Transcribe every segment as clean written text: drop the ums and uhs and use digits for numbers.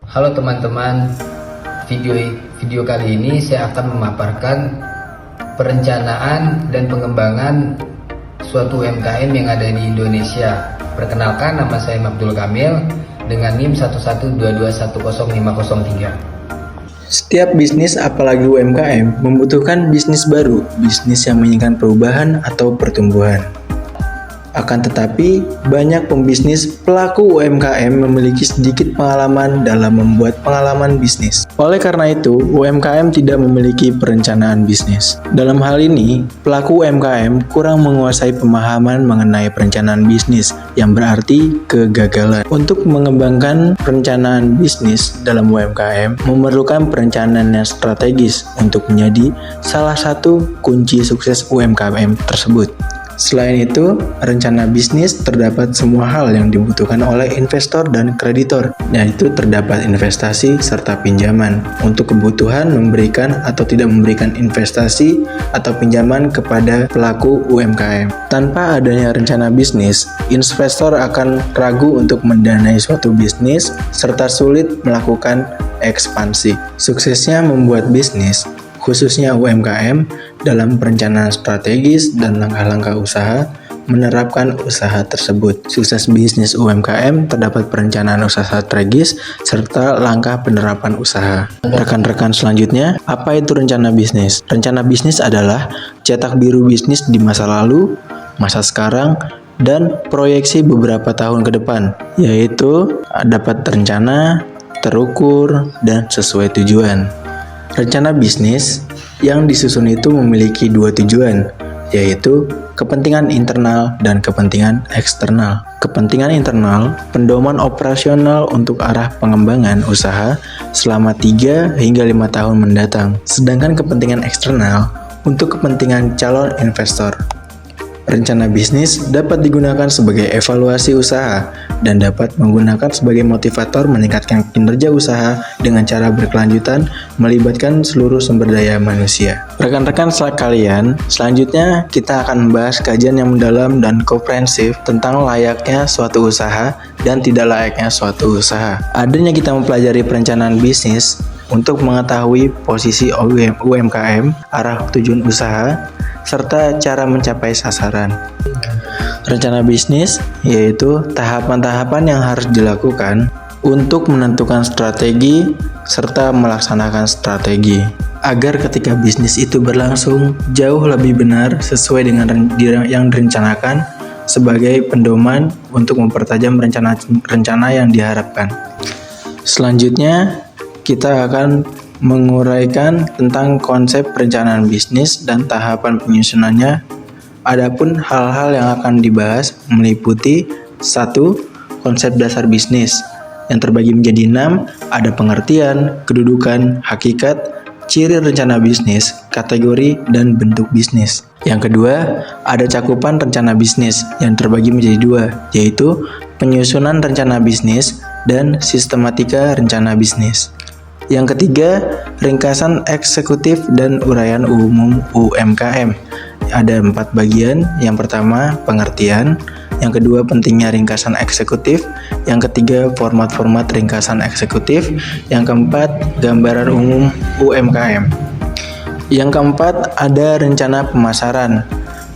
Halo teman-teman, video kali ini saya akan memaparkan perencanaan dan pengembangan suatu UMKM yang ada di Indonesia. Perkenalkan, nama saya Abdul Kamil dengan NIM 112210503. Setiap bisnis, apalagi UMKM, membutuhkan bisnis baru, bisnis yang menginginkan perubahan atau pertumbuhan. Akan tetapi, banyak pembisnis pelaku UMKM memiliki sedikit pengalaman dalam membuat pengalaman bisnis. Oleh karena itu, UMKM tidak memiliki perencanaan bisnis. Dalam hal ini, pelaku UMKM kurang menguasai pemahaman mengenai perencanaan bisnis, yang berarti kegagalan. Untuk mengembangkan perencanaan bisnis dalam UMKM, memerlukan perencanaan yang strategis untuk menjadi salah satu kunci sukses UMKM tersebut. Selain itu, rencana bisnis terdapat semua hal yang dibutuhkan oleh investor dan kreditor, yaitu terdapat investasi serta pinjaman untuk kebutuhan memberikan atau tidak memberikan investasi atau pinjaman kepada pelaku UMKM. Tanpa adanya rencana bisnis, investor akan ragu untuk mendanai suatu bisnis serta sulit melakukan ekspansi. Suksesnya membuat bisnis, khususnya UMKM, dalam perencanaan strategis dan langkah-langkah usaha, menerapkan usaha tersebut. Sukses bisnis UMKM terdapat perencanaan usaha strategis serta langkah penerapan usaha. Rekan-rekan selanjutnya, apa itu rencana bisnis? Rencana bisnis adalah cetak biru bisnis di masa lalu, masa sekarang, dan proyeksi beberapa tahun ke depan, yaitu dapat terencana, terukur, dan sesuai tujuan. Rencana bisnis yang disusun itu memiliki dua tujuan, yaitu kepentingan internal dan kepentingan eksternal. Kepentingan internal, pendoman operasional untuk arah pengembangan usaha selama 3 hingga 5 tahun mendatang. Sedangkan kepentingan eksternal untuk kepentingan calon investor. Rencana bisnis dapat digunakan sebagai evaluasi usaha dan dapat menggunakan sebagai motivator meningkatkan kinerja usaha dengan cara berkelanjutan melibatkan seluruh sumber daya manusia. Rekan-rekan sekalian, selanjutnya kita akan membahas kajian yang mendalam dan komprehensif tentang layaknya suatu usaha dan tidak layaknya suatu usaha. Adanya kita mempelajari perencanaan bisnis untuk mengetahui posisi UMKM, arah tujuan usaha, serta cara mencapai sasaran. Rencana bisnis yaitu tahapan-tahapan yang harus dilakukan untuk menentukan strategi serta melaksanakan strategi agar ketika bisnis itu berlangsung jauh lebih benar sesuai dengan yang direncanakan sebagai pendoman untuk mempertajam rencana yang diharapkan. Selanjutnya, kita akan menguraikan tentang konsep perencanaan bisnis dan tahapan penyusunannya. Adapun hal-hal yang akan dibahas meliputi 1. Konsep dasar bisnis yang terbagi menjadi 6, ada pengertian, kedudukan, hakikat, ciri rencana bisnis, kategori, dan bentuk bisnis. Yang kedua, ada cakupan rencana bisnis yang terbagi menjadi 2, yaitu penyusunan rencana bisnis dan sistematika rencana bisnis. Yang ketiga, ringkasan eksekutif dan uraian umum UMKM. Ada 4 bagian. Yang pertama, pengertian. Yang kedua, pentingnya ringkasan eksekutif. Yang ketiga, format-format ringkasan eksekutif. Yang keempat, gambaran umum UMKM. Yang keempat, ada rencana pemasaran.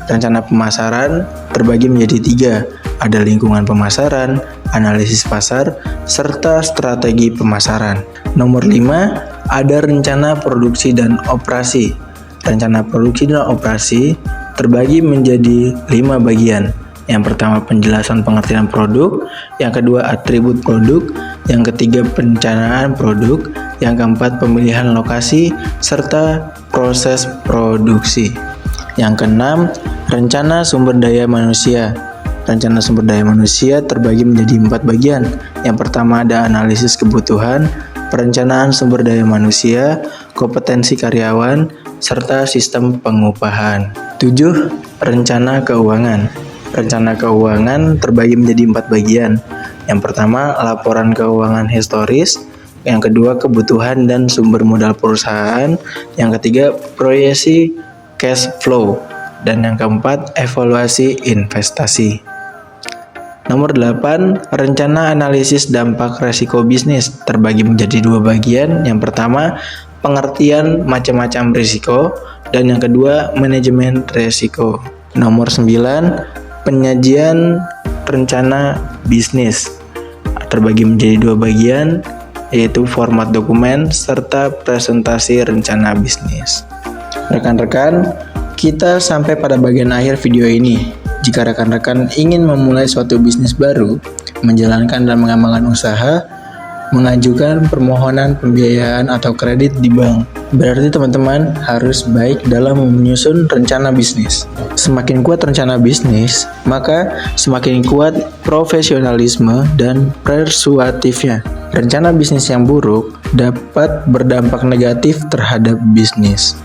Rencana pemasaran terbagi menjadi 3. Ada lingkungan pemasaran, analisis pasar, serta strategi pemasaran. Nomor 5, ada rencana produksi dan operasi. Rencana produksi dan operasi terbagi menjadi 5 bagian. Yang pertama, penjelasan pengertian produk. Yang kedua, atribut produk. Yang ketiga, perencanaan produk. Yang keempat, pemilihan lokasi serta proses produksi. Yang keenam, rencana sumber daya manusia. Rencana sumber daya manusia terbagi menjadi 4 bagian. Yang pertama, ada analisis kebutuhan, perencanaan sumber daya manusia, kompetensi karyawan, serta sistem pengupahan. 7. Rencana keuangan. Rencana keuangan terbagi menjadi 4 bagian. Yang pertama, laporan keuangan historis. Yang kedua, kebutuhan dan sumber modal perusahaan. Yang ketiga, proyeksi cash flow. Dan yang keempat, evaluasi investasi. Nomor 8, rencana analisis dampak resiko bisnis terbagi menjadi dua bagian. Yang pertama, pengertian macam-macam risiko, dan yang kedua, manajemen risiko. Nomor 9, penyajian rencana bisnis terbagi menjadi dua bagian, yaitu format dokumen serta presentasi rencana bisnis. Rekan-rekan, kita sampai pada bagian akhir video ini. Jika rekan-rekan ingin memulai suatu bisnis baru, menjalankan dan mengembangkan usaha, mengajukan permohonan pembiayaan atau kredit di bank, berarti teman-teman harus baik dalam menyusun rencana bisnis. Semakin kuat rencana bisnis, maka semakin kuat profesionalisme dan persuasifnya. Rencana bisnis yang buruk dapat berdampak negatif terhadap bisnis.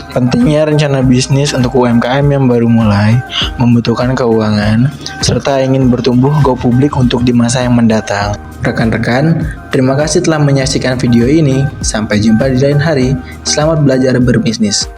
Pentingnya rencana bisnis untuk UMKM yang baru mulai, membutuhkan keuangan, serta ingin bertumbuh go publik untuk di masa yang mendatang. Rekan-rekan, terima kasih telah menyaksikan video ini. Sampai jumpa di lain hari. Selamat belajar berbisnis.